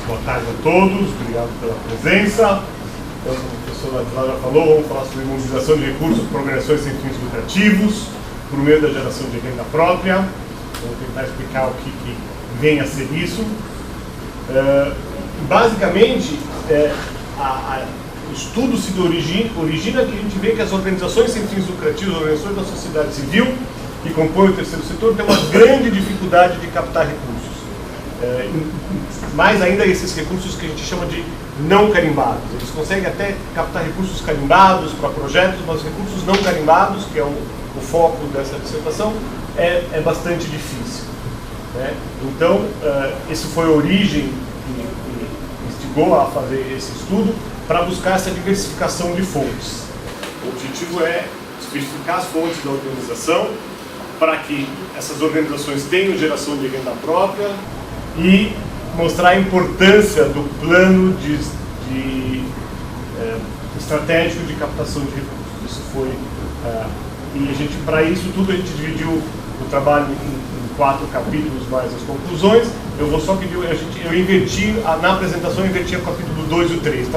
Boa tarde a todos, obrigado pela presença. Então, como a professora Cláudia falou, vamos falar sobre mobilização de recursos para organizações sem fins lucrativos, por meio da geração de renda própria. Vou tentar explicar o que vem a ser isso. Basicamente, o estudo se origina que a gente vê que as organizações sem fins lucrativos, as organizações da sociedade civil, que compõem o terceiro setor, têm uma grande dificuldade de captar recursos. Mais ainda esses recursos que a gente chama de não carimbados. Eles conseguem até captar recursos carimbados para projetos, mas recursos não carimbados, que é o foco dessa dissertação, é bastante difícil. Né? Então, isso foi a origem que instigou a fazer esse estudo, para buscar essa diversificação de fontes. O objetivo é diversificar as fontes da organização, para que essas organizações tenham geração de renda própria e mostrar a importância do plano estratégico de captação de recursos. Isso foi e para isso tudo a gente dividiu o trabalho em 4 capítulos mais as conclusões. Eu vou só pedir, eu inverti na apresentação, eu inverti o capítulo 2 e o 3.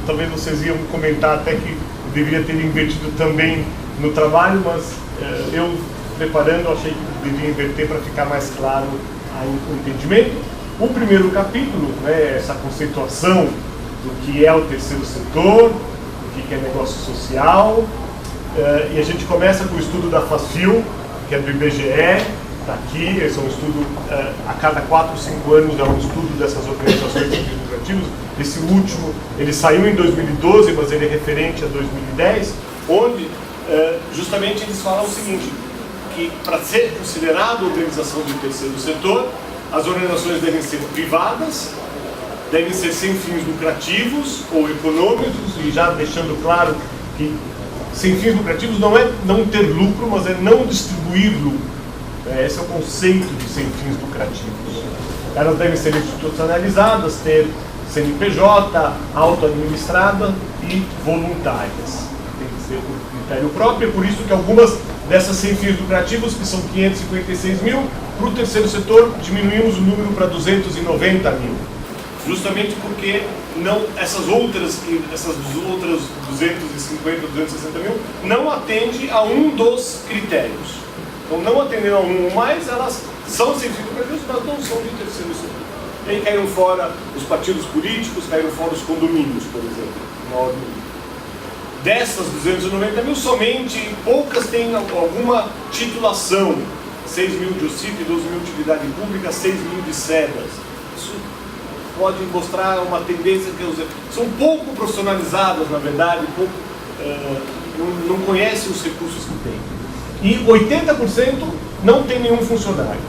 Talvez vocês iam comentar até que eu deveria ter invertido também no trabalho, mas eu preparando achei que devia inverter para ficar mais claro o entendimento. O primeiro capítulo, né, essa conceituação do que é o terceiro setor, o que é negócio social, e a gente começa com o estudo da FASFIL, que é do IBGE, está aqui. Esse é um estudo, a cada 4 ou 5 anos é um estudo dessas organizações sem fins lucrativos. Esse último, ele saiu em 2012, mas ele é referente a 2010, onde justamente eles falam o seguinte, que para ser considerado organização do terceiro setor, as organizações devem ser privadas, devem ser sem fins lucrativos ou econômicos, e já deixando claro que sem fins lucrativos não é não ter lucro, mas é não distribuir lucro. Esse é o conceito de sem fins lucrativos. Elas devem ser institucionalizadas, ter CNPJ, auto-administrada e voluntárias. Tem que ser por critério próprio, é por isso que algumas dessas sem fins lucrativos, que são 556 mil, para o terceiro setor diminuímos o número para 290 mil. Justamente porque essas outras 250, 260 mil não atendem a um dos critérios. Então, não atendendo a um ou mais, elas são sem fins lucrativos, mas não são de terceiro setor. E aí caíram fora os partidos políticos, caíram fora os condomínios, por exemplo, na ordem. Dessas 290 mil, somente poucas têm alguma titulação. 6 mil de OCIP, 12 mil de utilidade pública, 6 mil de SEDAS. Isso pode mostrar uma tendência que são pouco profissionalizadas, na verdade, não conhecem os recursos que têm. E 80% não tem nenhum funcionário.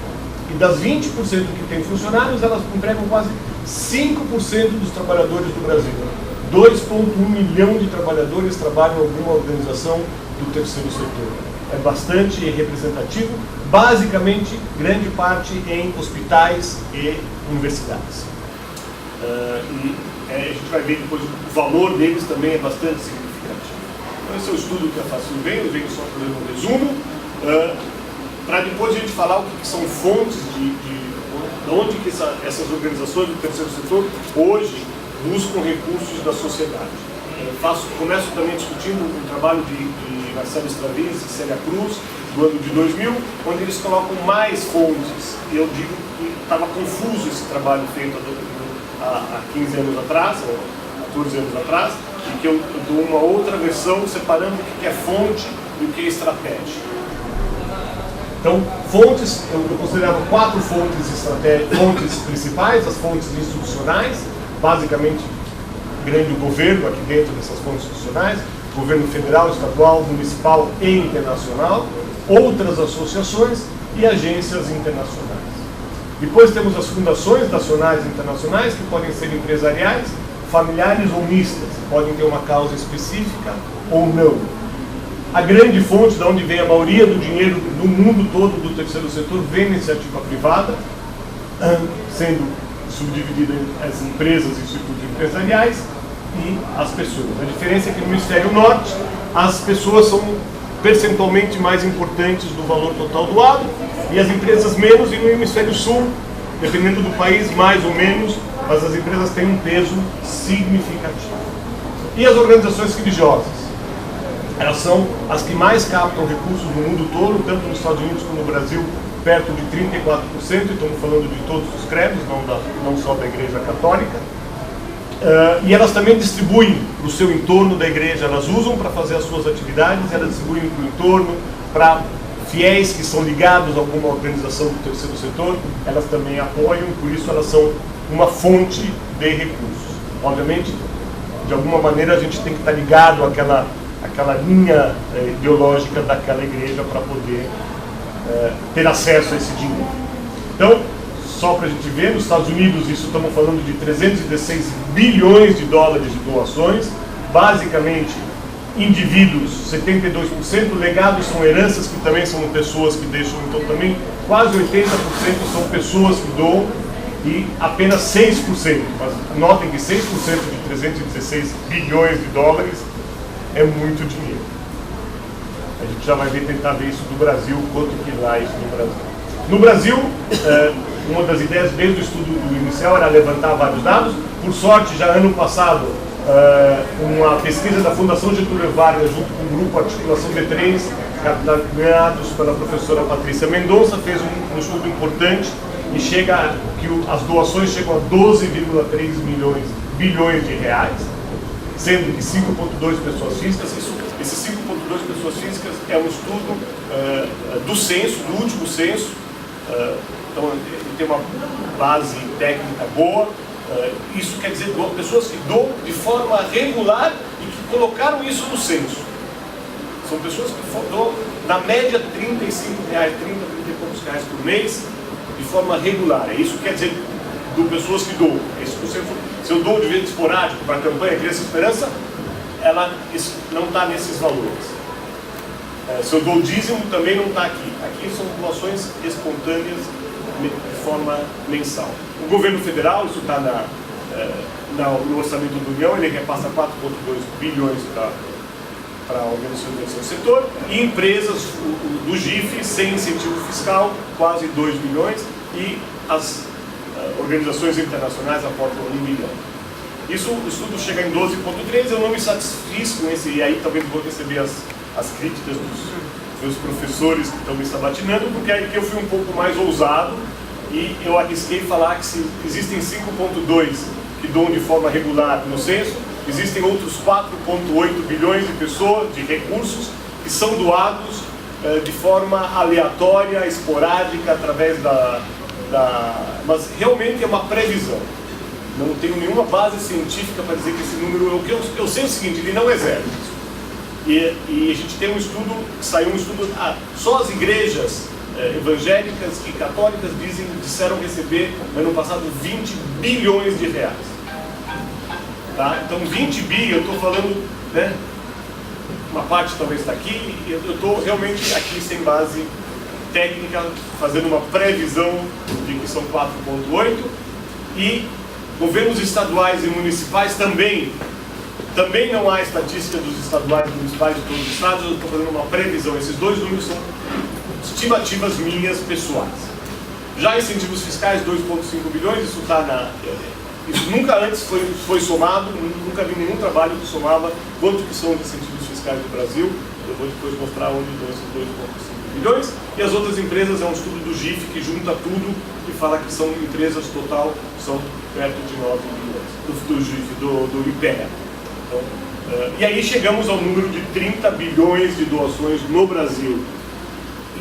E das 20% que tem funcionários, elas empregam quase 5% dos trabalhadores do Brasil. 2,1 milhão de trabalhadores trabalham em alguma organização do terceiro setor. É bastante representativo, basicamente, grande parte em hospitais e universidades. A gente vai ver depois o valor deles também é bastante significativo. Então, esse é o estudo que a FASFIL veio, eu venho só fazendo um resumo, para depois a gente falar o que são fontes de onde que essas organizações do terceiro setor hoje buscam recursos da sociedade. Começo também discutindo um trabalho de Marcelo Stravins e Célia Cruz, do ano de 2000, onde eles colocam mais fontes. E eu digo que estava confuso esse trabalho feito há 15 anos atrás, ou 14 anos atrás, e que eu dou uma outra versão separando o que é fonte e o que é estratégia. Então, fontes, eu considerava 4 fontes principais, as fontes institucionais, basicamente, grande governo aqui dentro dessas fontes institucionais, governo federal, estadual, municipal e internacional, outras associações e agências internacionais. Depois temos as fundações nacionais e internacionais, que podem ser empresariais, familiares ou mistas, podem ter uma causa específica ou não. A grande fonte de onde vem a maioria do dinheiro do mundo todo do terceiro setor vem na iniciativa privada, sendo subdividida em as empresas e institutos empresariais e as pessoas. A diferença é que no hemisfério norte as pessoas são percentualmente mais importantes do valor total doado e as empresas menos, e no hemisfério sul dependendo do país, mais ou menos, mas as empresas têm um peso significativo. E as organizações religiosas? Elas são as que mais captam recursos no mundo todo, tanto nos Estados Unidos como no Brasil, perto de 34%, estamos falando de todos os credos, não só da Igreja Católica. E elas também distribuem para o seu entorno da igreja, elas usam para fazer as suas atividades, elas distribuem para o entorno, para fiéis que são ligados a alguma organização do terceiro setor, elas também apoiam, por isso elas são uma fonte de recursos. Obviamente, de alguma maneira a gente tem que estar ligado àquela linha ideológica daquela igreja para poder ter acesso a esse dinheiro. Então, só para a gente ver, nos Estados Unidos, isso estamos falando de 316 bilhões de dólares de doações, basicamente indivíduos, 72%, legados são heranças, que também são pessoas que deixam, então também quase 80% são pessoas que doam, e apenas 6%, mas notem que 6% de 316 bilhões de dólares é muito dinheiro. A gente já vai tentar ver isso do Brasil, quanto que dá isso no Brasil. No Brasil, uma das ideias desde o estudo inicial era levantar vários dados. Por sorte, já ano passado, uma pesquisa da Fundação Getúlio Vargas, junto com o grupo Articulação B3, capitaneados pela professora Patrícia Mendonça, fez um estudo importante e chega que as doações chegam a 12,3 bilhões de reais, sendo que 5,2 pessoas físicas. Esses 5,2 pessoas físicas é um estudo do censo, do último censo. Então ele tem uma base técnica boa. Isso quer dizer pessoas que doam de forma regular e que colocaram isso no censo. São pessoas que doam na média R$35, 30 e poucos reais por mês, de forma regular. É isso que quer dizer do pessoas que doam. Se eu dou de vez esporádico para a campanha Criança Esperança, ela não está nesses valores. Se eu dou dízimo, também não está aqui. Aqui são doações espontâneas de forma mensal. O governo federal, isso está no orçamento da União, ele repassa 4,2 bilhões para organizações do terceiro setor, e empresas do GIF, sem incentivo fiscal, quase 2 bilhões, e as organizações internacionais aportam 1 bilhão. Isso, o estudo chega em 12,3, eu não me satisfiz com esse, e aí talvez vou receber as críticas dos meus professores que estão me sabatinando, porque aí que eu fui um pouco mais ousado, e eu arrisquei falar que se existem 5,2 que doam de forma regular no censo, existem outros 4,8 bilhões de pessoas, de recursos, que são doados de forma aleatória, esporádica, através mas realmente é uma previsão. Não tenho nenhuma base científica para dizer que esse número... Eu sei o seguinte, ele não é zero. E a gente tem um estudo, saiu um estudo... só as igrejas evangélicas e católicas disseram receber, no ano passado, 20 bilhões de reais. Tá? Então, 20 bi, eu estou falando, né? Uma parte talvez está aqui, eu estou realmente aqui sem base técnica, fazendo uma previsão de que são 4,8, e governos estaduais e municipais também não há estatística dos estaduais e municipais de todos os estados, eu estou fazendo uma previsão, esses dois números são estimativas minhas pessoais. Já incentivos fiscais, 2,5 bilhões, isso nunca antes foi somado, nunca vi nenhum trabalho que somava quanto que são os incentivos fiscais do Brasil. Eu vou depois mostrar onde estão esses 2,5 bilhões. E as outras empresas, é um estudo do GIF que junta tudo e fala que são empresas total, são perto de 9 bilhões, do GIF, do IPEA. Então, e aí chegamos ao número de 30 bilhões de doações no Brasil.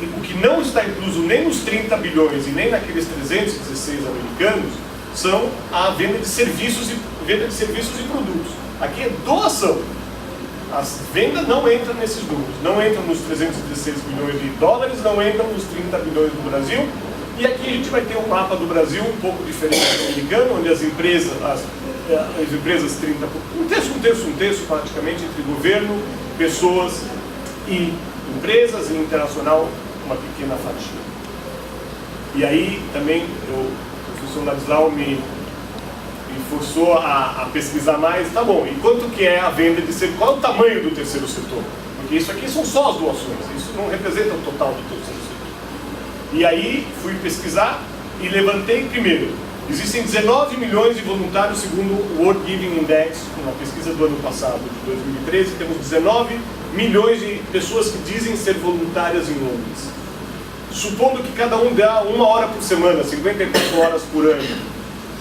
E o que não está incluso nem nos 30 bilhões e nem naqueles 316 americanos são a venda de serviços e produtos. Aqui é doação. As vendas não entram nesses números, não entram nos 316 bilhões de dólares, não entram nos 30 bilhões do Brasil. E aqui a gente vai ter um mapa do Brasil um pouco diferente do americano, onde as empresas 30, um terço praticamente, entre governo, pessoas e empresas, e internacional, uma pequena fatia. E aí também o professor Ladislau me forçou a pesquisar mais. Tá bom, e quanto que é a venda de serviços? Qual é o tamanho do terceiro setor? Porque isso aqui são só as doações, isso não representa o total do terceiro setor. E aí fui pesquisar, e levantei primeiro. Existem 19 milhões de voluntários segundo o World Giving Index, na pesquisa do ano passado, de 2013, temos 19 milhões de pessoas que dizem ser voluntárias em ONGs. Supondo que cada um dá 1 hora por semana, 54 horas por ano,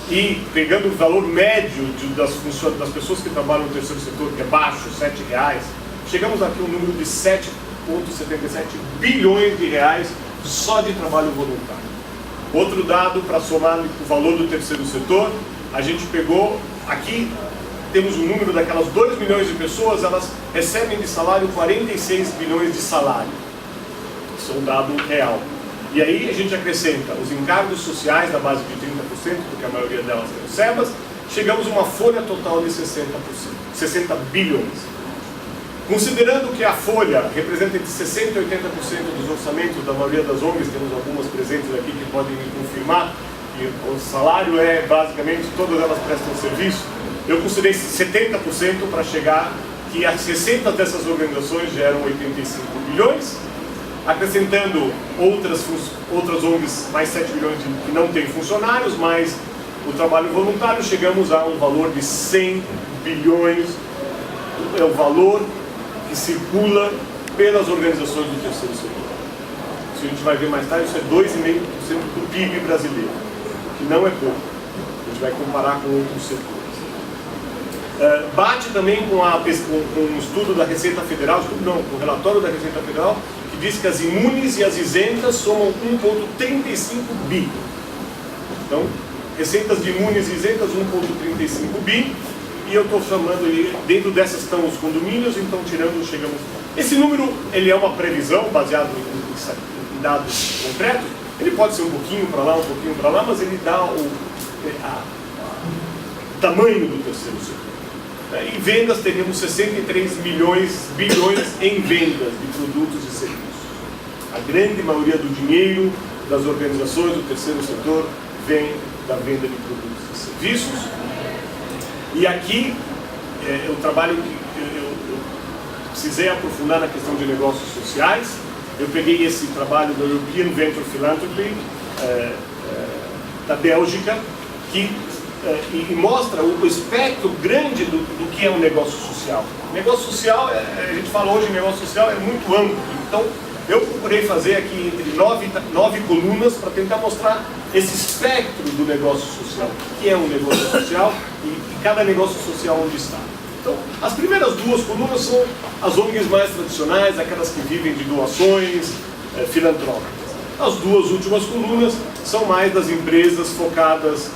e pegando o valor médio das pessoas que trabalham no terceiro setor, que é baixo, R$7, chegamos aqui a um número de 7,77 bilhões de reais só de trabalho voluntário. Outro dado para somar o valor do terceiro setor, a gente pegou, aqui temos o número daquelas 2 milhões de pessoas, elas recebem de salário 46 bilhões de salário. Isso é um dado real. E aí a gente acrescenta os encargos sociais na base de 30%, porque a maioria delas é o SEBAS, chegamos a uma folha total de 60 bilhões. Considerando que a folha representa entre 60% e 80% dos orçamentos da maioria das ONGs, temos algumas presentes aqui que podem me confirmar, que o salário é basicamente, todas elas prestam serviço, eu considerei 70% para chegar que as 60 dessas organizações geram 85 bilhões, acrescentando outras ONGs, mais 7 bilhões que não têm funcionários, mais o trabalho voluntário, chegamos a um valor de 100 bilhões, é o valor que circula pelas organizações do terceiro setor. Isso a gente vai ver mais tarde, isso é 2,5% do PIB brasileiro, que não é pouco. A gente vai comparar com outros setores. Bate também com um estudo da Receita Federal, com o relatório da Receita Federal, que diz que as imunes e as isentas somam 1,35 bi. Então, receitas de imunes e isentas, 1,35 bi. E eu estou chamando, dentro dessas estão os condomínios, então tirando, chegamos... Esse número, ele é uma previsão, baseado em dados concretos, ele pode ser um pouquinho para lá, um pouquinho para lá, mas ele dá o tamanho do terceiro setor. Em vendas, teremos 63 bilhões em vendas de produtos e serviços. A grande maioria do dinheiro das organizações do terceiro setor vem da venda de produtos e serviços. E aqui, o trabalho que eu precisei aprofundar na questão de negócios sociais. Eu peguei esse trabalho do European Venture Philanthropy, da Bélgica, que e mostra o espectro grande do que é um negócio social. Negócio social, a gente fala hoje, negócio social é muito amplo. Então, eu procurei fazer aqui entre 9 colunas para tentar mostrar esse espectro do negócio social. O que é um negócio social e cada negócio social onde está. Então, as primeiras 2 colunas são as ONGs mais tradicionais, aquelas que vivem de doações filantrópicas. As 2 últimas colunas são mais das empresas focadas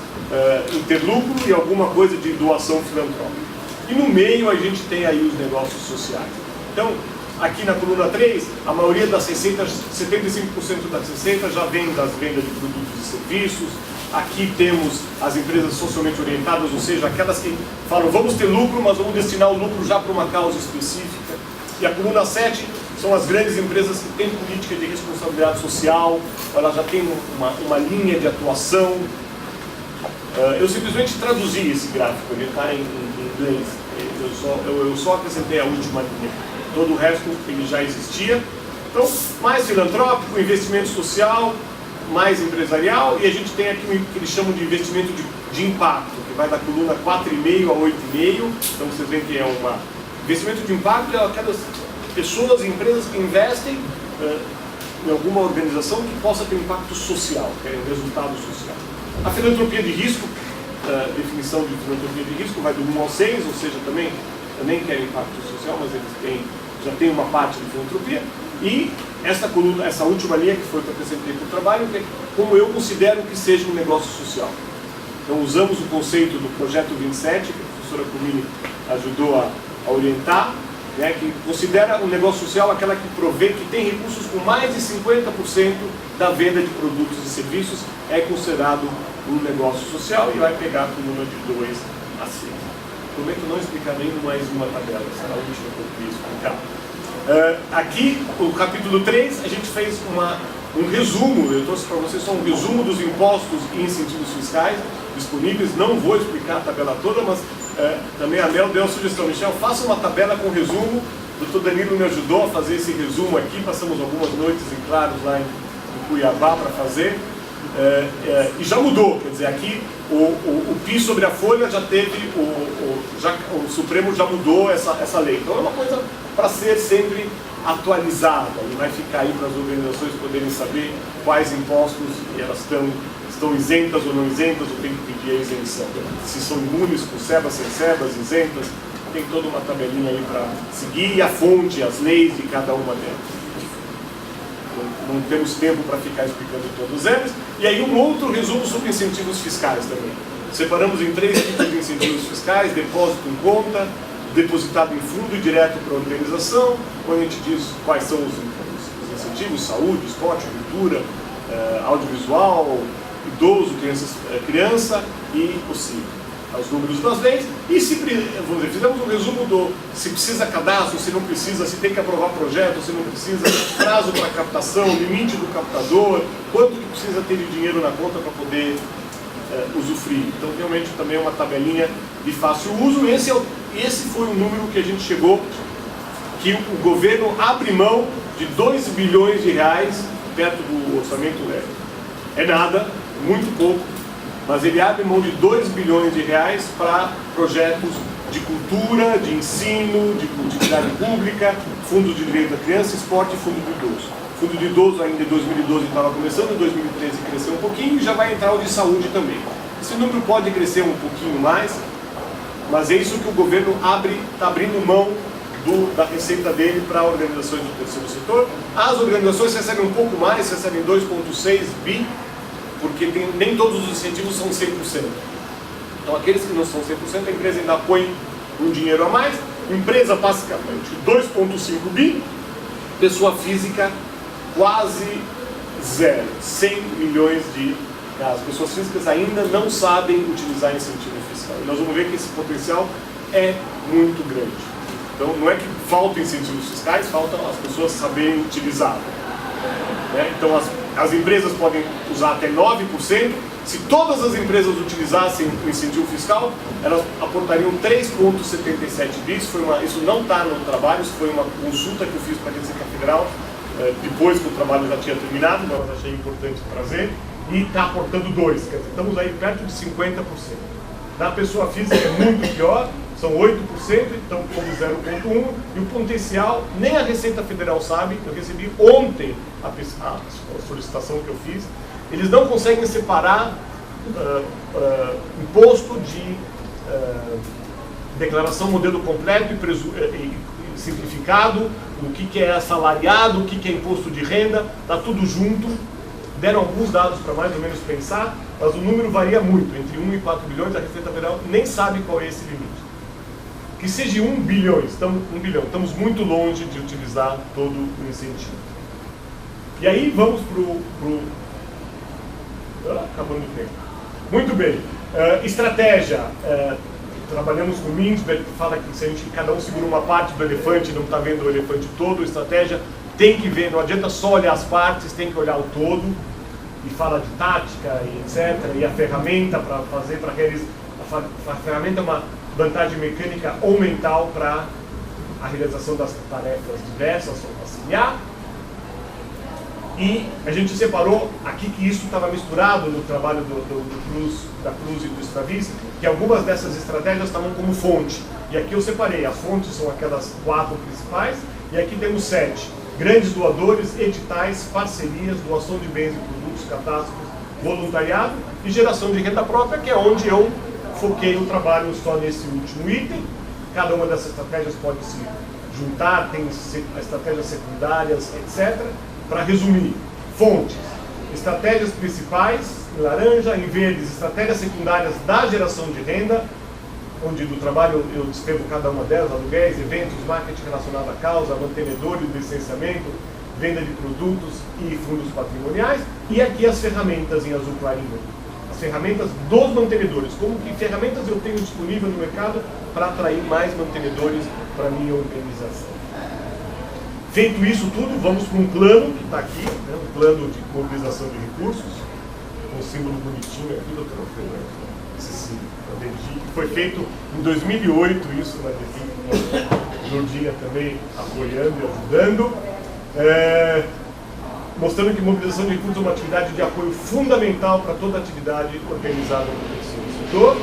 em ter lucro e alguma coisa de doação filantrópica. E no meio a gente tem aí os negócios sociais. Então, aqui na coluna 3, a maioria das 75% das receitas já vem das vendas de produtos e serviços. Aqui temos as empresas socialmente orientadas, ou seja, aquelas que falam, vamos ter lucro, mas vamos destinar o lucro já para uma causa específica. E a coluna 7 são as grandes empresas que têm política de responsabilidade social, elas já têm uma linha de atuação. Eu simplesmente traduzi esse gráfico, ele está em inglês, eu só acrescentei a última linha, todo o resto ele já existia. Então, mais filantrópico, investimento social, mais empresarial, e a gente tem aqui o que eles chamam de investimento de impacto, que vai da coluna 4,5 a 8,5, então vocês veem que é investimento de impacto é aquelas pessoas e empresas que investem em alguma organização que possa ter um impacto social, querem resultado social. A filantropia de risco, a definição de filantropia de risco vai do 1 ao 6, ou seja, também querem impacto social, mas eles já têm uma parte de filantropia. E essa coluna, essa última linha que foi que eu apresentei para o trabalho, que é como eu considero que seja um negócio social. Então usamos o conceito do Projeto 27, que a professora Comini ajudou a orientar, né, que considera um negócio social aquela que provê, que tem recursos com mais de 50% da venda de produtos e serviços, é considerado um negócio social e vai pegar a coluna de 2 a 6. Prometo não explicar nem mais uma tabela, será a última que eu queria explicar. Aqui, o capítulo 3, a gente fez um resumo, eu trouxe para vocês só um resumo dos impostos e incentivos fiscais disponíveis. Não vou explicar a tabela toda, mas também a Mel deu a sugestão, Michel, faça uma tabela com resumo. O Dr. Danilo me ajudou a fazer esse resumo aqui, passamos algumas noites em claros lá em Cuiabá para fazer. e já mudou, quer dizer, aqui o PIS sobre a folha já teve, o Supremo já mudou essa lei. Então é uma coisa para ser sempre atualizada, e vai ficar aí para as organizações poderem saber quais impostos elas estão isentas ou não isentas, ou tem que pedir a isenção. Se são imunes, com sebas, sem sebas, isentas, tem toda uma tabelinha aí para seguir, e a fonte, as leis de cada uma delas. Não temos tempo para ficar explicando todos eles. E aí um outro resumo sobre incentivos fiscais também. Separamos em 3 tipos de incentivos fiscais: depósito em conta, depositado em fundo e direto para a organização, onde a gente diz quais são os incentivos: saúde, esporte, cultura, audiovisual, idoso, criança e o CID. Os números das leis, e vamos dizer, fizemos um resumo se precisa cadastro, se não precisa, se tem que aprovar projeto, se não precisa, prazo para captação, limite do captador, quanto que precisa ter de dinheiro na conta para poder usufruir. Então realmente também é uma tabelinha de fácil uso. Esse foi o número que a gente chegou, que o governo abre mão de 2 bilhões de reais perto do orçamento leve. É nada, muito pouco, mas ele abre mão de 2 bilhões de reais para projetos de cultura, de ensino, de utilidade pública, fundos de direito da criança, esporte e fundo do idoso. O fundo de idoso ainda em 2012 estava começando, em 2013 cresceu um pouquinho, e já vai entrar o de saúde também. Esse número pode crescer um pouquinho mais, mas é isso que o governo está abrindo mão da receita dele para organizações do terceiro setor. As organizações recebem um pouco mais, recebem 2,6 bi, porque nem todos os incentivos são 100%. Então aqueles que não são 100%, a empresa ainda põe um dinheiro a mais. Empresa basicamente 2,5 bi, pessoa física quase zero, 100 milhões de reais. Pessoas físicas ainda não sabem utilizar incentivo fiscal. E nós vamos ver que esse potencial é muito grande. Então não é que faltam incentivos fiscais, faltam as pessoas saberem utilizar. Então as empresas podem usar até 9%. Se todas as empresas utilizassem o incentivo fiscal, elas aportariam 3,77 bi. Isso não está no trabalho, isso foi uma consulta que eu fiz para a Receita Federal, depois que o trabalho já tinha terminado, mas achei importante trazer, e está aportando 2%, quer dizer, estamos aí perto de 50%. Na pessoa física é muito pior, são 8%, então como 0,1%, e o potencial, nem a Receita Federal sabe. Eu recebi ontem a solicitação que eu fiz. Eles não conseguem separar imposto de declaração modelo completo e simplificado, o que é assalariado, o que é imposto de renda, está tudo junto. Deram alguns dados para mais ou menos pensar, mas o número varia muito, entre 1 e 4 bilhões, a Receita Federal nem sabe qual é esse limite. Que seja 1 bilhão, estamos muito longe de utilizar todo o incentivo. E aí vamos acabando o tempo. Muito bem. Estratégia. Trabalhamos com o Mintzberg, que fala que se cada um segura uma parte do elefante, não está vendo o elefante todo. Estratégia tem que ver, não adianta só olhar as partes, tem que olhar o todo. E fala de tática e etc. E a ferramenta para fazer, para realizar. A ferramenta é uma vantagem mecânica ou mental para a realização das tarefas diversas, ou auxiliar. E a gente separou aqui que isso estava misturado no trabalho da Cruz e do Stravinsky, que algumas dessas estratégias estavam como fonte. E aqui eu separei, as fontes são aquelas 4 principais, e aqui temos 7. Grandes doadores, editais, parcerias, doação de bens e produtos, catástrofe, voluntariado e geração de renda própria, que é onde eu foquei o trabalho só nesse último item. Cada uma dessas estratégias pode se juntar, tem estratégias secundárias, etc. Para resumir, fontes, estratégias principais, em laranja, em verdes, estratégias secundárias da geração de renda, onde no trabalho eu descrevo cada uma delas: aluguéis, eventos, marketing relacionado à causa, mantenedores, licenciamento, venda de produtos e fundos patrimoniais. E aqui as ferramentas em azul clarinho, as ferramentas dos mantenedores, como que ferramentas eu tenho disponível no mercado para atrair mais mantenedores para a minha organização. Feito isso tudo, vamos para um plano que está aqui, né, um plano de mobilização de recursos, com um símbolo bonitinho aqui, doutor Alfredo, esse símbolo, a DEDI, que foi feito em 2008, isso na DEDI, com a Jordinha também apoiando e ajudando. mostrando que mobilização de recursos é uma atividade de apoio fundamental para toda atividade organizada no terceiro setor.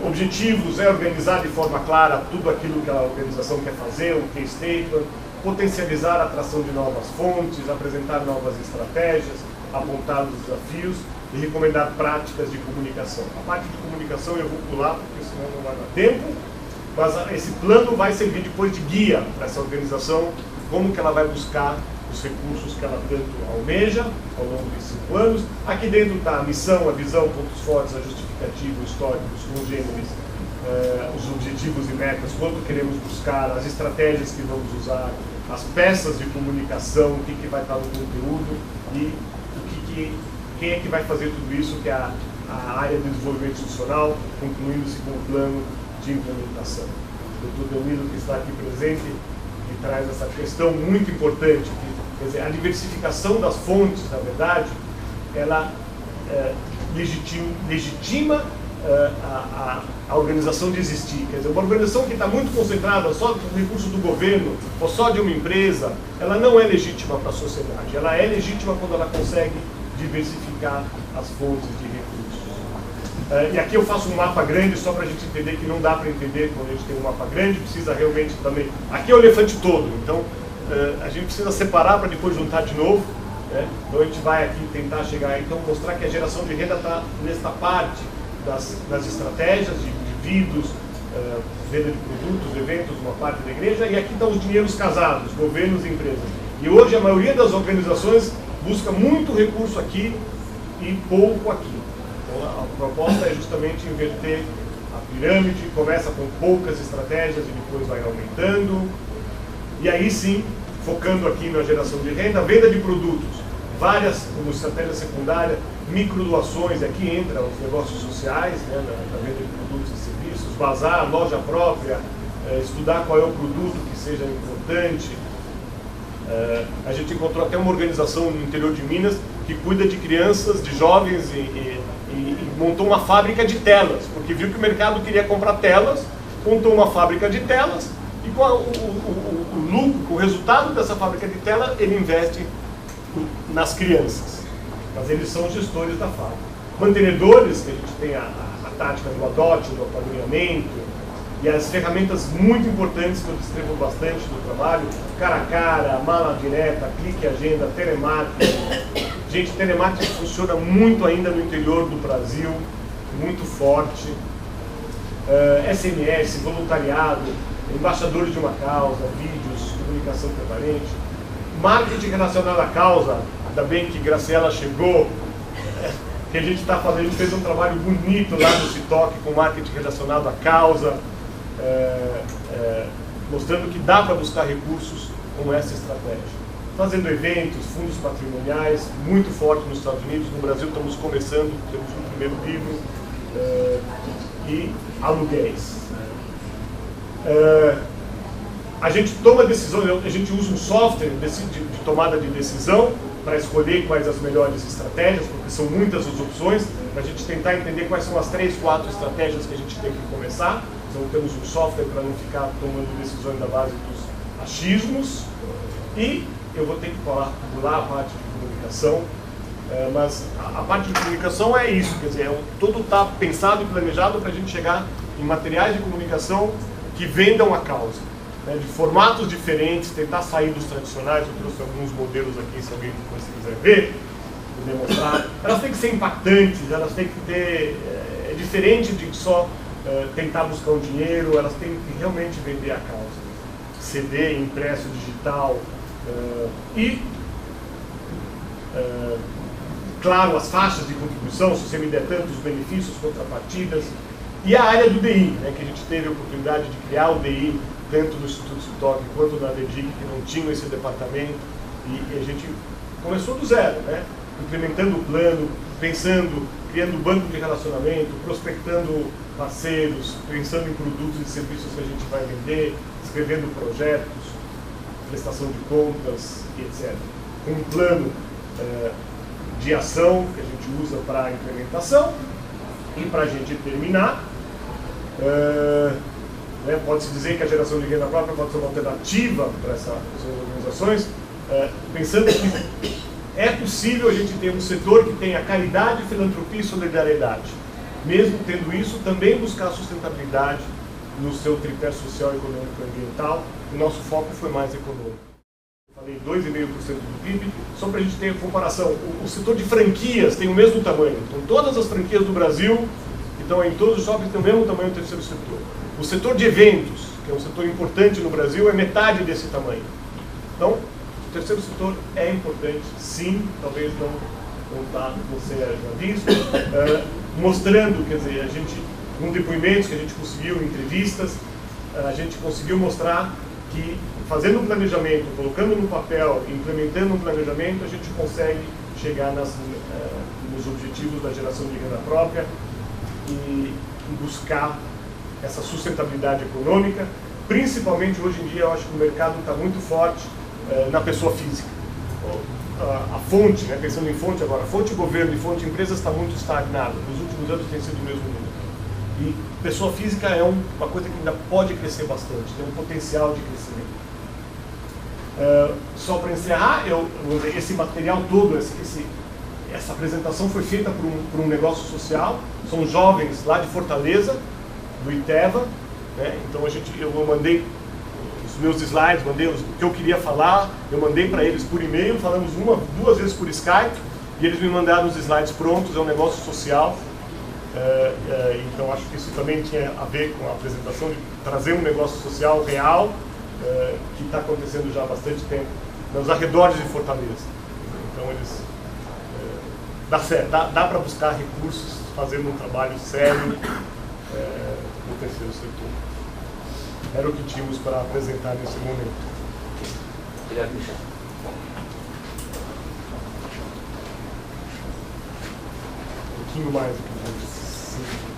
Objetivos é organizar de forma clara tudo aquilo que a organização quer fazer, um case statement, potencializar a atração de novas fontes, apresentar novas estratégias, apontar os desafios e recomendar práticas de comunicação. A parte de comunicação eu vou pular porque senão não vai dar tempo, mas esse plano vai servir depois de guia para essa organização, como que ela vai buscar os recursos que ela tanto almeja ao longo de 5 anos. Aqui dentro está a missão, a visão, pontos fortes, a justificativa, o histórico, os congêneres, os objetivos e metas, quanto queremos buscar, as estratégias que vamos usar, as peças de comunicação, o que vai estar no conteúdo e quem é que vai fazer tudo isso, que é a área de desenvolvimento institucional, concluindo-se com o plano de implementação. O Dr. Delmiro, que está aqui presente, que traz essa questão muito importante, que, quer dizer, a diversificação das fontes, na verdade, ela legitima a organização de existir. Quer dizer, uma organização que está muito concentrada só nos recursos do governo ou só de uma empresa, ela não é legítima para a sociedade. Ela é legítima quando ela consegue diversificar as fontes de recursos. E aqui eu faço um mapa grande só para a gente entender que não dá para entender quando a gente tem um mapa grande, precisa realmente também... Aqui é o elefante todo, então a gente precisa separar para depois juntar de novo. Então a gente vai aqui tentar chegar, então mostrar que a geração de renda está nesta parte das estratégias de indivíduos, venda de produtos, eventos, uma parte da igreja, e aqui estão os dinheiros casados, governos e empresas. E hoje a maioria das organizações busca muito recurso aqui e pouco aqui. Então a proposta é justamente inverter a pirâmide, começa com poucas estratégias e depois vai aumentando. E aí sim, focando aqui na geração de renda, venda de produtos, várias como estratégia secundária, microdoações, aqui entra os negócios sociais, né, na venda de produtos e serviços, bazar, loja própria, estudar qual é o produto que seja importante. A gente encontrou até uma organização no interior de Minas que cuida de crianças, de jovens e montou uma fábrica de telas, porque viu que o mercado queria comprar telas, montou uma fábrica de telas e com o lucro, com o resultado dessa fábrica de tela, ele investe nas crianças. Mas eles são gestores da fábrica. Mantenedores, que a gente tem a tática do adote, do apadrinhamento, e as ferramentas muito importantes que eu descrevo bastante no trabalho, cara a cara, mala direta, clique agenda, telemarketing. Gente, telemarketing funciona muito ainda no interior do Brasil, muito forte. SMS, voluntariado, embaixadores de uma causa, vídeos, comunicação permanente. Marketing relacionado à causa, ainda bem que Graciela chegou, que a gente está fazendo, a gente fez um trabalho bonito lá no Citoc com marketing relacionado à causa, mostrando que dá para buscar recursos com essa estratégia. Fazendo eventos, fundos patrimoniais, muito forte nos Estados Unidos, no Brasil estamos começando, temos um primeiro livro, e aluguéis. A gente toma decisão, a gente usa um software de tomada de decisão para escolher quais as melhores estratégias, porque são muitas as opções, para a gente tentar entender quais são as 3, 4 estratégias que a gente tem que começar. Então temos um software para não ficar tomando decisões da base dos achismos. E eu vou ter que pular a parte de comunicação, mas a parte de comunicação é isso, quer dizer, tudo está pensado e planejado para a gente chegar em materiais de comunicação que vendam a causa. De formatos diferentes, tentar sair dos tradicionais. Eu trouxe alguns modelos aqui, se alguém depois quiser ver, poder mostrar. Elas têm que ser impactantes, elas têm que ter... É diferente de só tentar buscar um dinheiro, elas têm que realmente vender a causa. CD, impresso, digital claro, as faixas de contribuição, se você me der tantos benefícios, contrapartidas. E a área do DI, né, que a gente teve a oportunidade de criar o DI tanto no Instituto Citoc quanto na DEDIC, que não tinham esse departamento, e a gente começou do zero, né? Implementando o plano, pensando, criando banco de relacionamento, prospectando parceiros, pensando em produtos e serviços que a gente vai vender, escrevendo projetos, prestação de contas, etc. Com um plano de ação que a gente usa para a implementação e para a gente terminar. Pode-se dizer que a geração de renda própria pode ser uma alternativa para essas organizações. pensando que é possível a gente ter um setor que tenha caridade, filantropia e solidariedade. Mesmo tendo isso, também buscar a sustentabilidade no seu tripé social, econômico e ambiental. O nosso foco foi mais econômico. Eu falei 2,5% do PIB, só para a gente ter comparação. O setor de franquias tem o mesmo tamanho. Então, todas as franquias do Brasil, que estão em todos os shoppings, têm o mesmo tamanho do terceiro setor. O setor de eventos, que é um setor importante no Brasil, é metade desse tamanho. Então, o terceiro setor é importante, sim, talvez não seja visto, mostrando, quer dizer, a gente, com depoimentos que a gente conseguiu, em entrevistas, a gente conseguiu mostrar que, fazendo um planejamento, colocando no papel, implementando um planejamento, a gente consegue chegar nos objetivos da geração de renda própria e buscar essa sustentabilidade econômica. Principalmente hoje em dia, eu acho que o mercado está muito forte na pessoa física. A fonte, né, pensando em fonte agora, fonte governo e fonte empresas está muito estagnada. Nos últimos anos tem sido o mesmo nível. E pessoa física é uma coisa que ainda pode crescer bastante, tem um potencial de crescimento. Só para encerrar, esse material todo, essa apresentação foi feita por um negócio social. São jovens lá de Fortaleza, do Iteva, né? Então eu mandei os meus slides, mandei o que eu queria falar, eu mandei para eles por e-mail, falamos duas vezes por Skype, e eles me mandaram os slides prontos. É um negócio social, então acho que isso também tinha a ver com a apresentação, de trazer um negócio social real, que está acontecendo já há bastante tempo nos arredores de Fortaleza. Então eles dá certo, dá para buscar recursos fazendo um trabalho sério no terceiro setor. Era o que tínhamos para apresentar nesse momento. Obrigado, Michel. Um pouquinho mais aqui.